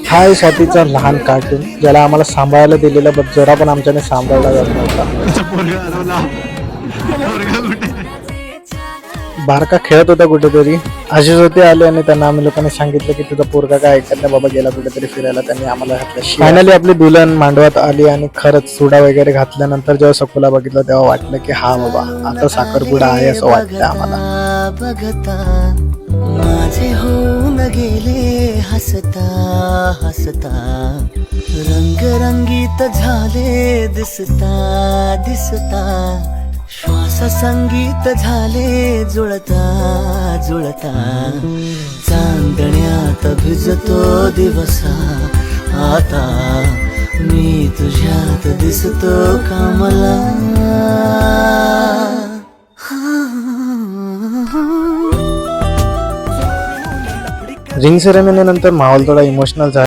हा आहे स्वातीचा लहान कार्टून, ज्याला आम्हाला सांभाळायला दिलेला, बट जरा पण आमच्याने सांभाळला जात नव्हता. बारका खेळत होता कुठेतरी, अशीच होते आले आणि त्यांना आम्ही लोकांनी सांगितलं की तुझा पोरगा काय ऐकत नाही बाबा, गेला कुठेतरी फिरायला. त्यांनी आम्हाला घातलं. फायनली आपली दुल्हन मांडवात आली आणि खरंच सुडा वगैरे घातल्यानंतर जेव्हा सखूला बघितलं तेव्हा वाटलं की हा बाबा आता साखरपुडा आहे असं वाटतं आम्हाला. बघता माझे होऊन गेले हसता हसता, रंगरंगीत झाले दिसता दिसता, श्वास संगीत झाले जुळता जुळता, चांदण्यात भिजतो दिवसा आता, मी तुझ्यात दिसतो कमला. रिंग सेरेमनी नंतर माहोल थोडा इमोशनल झाला.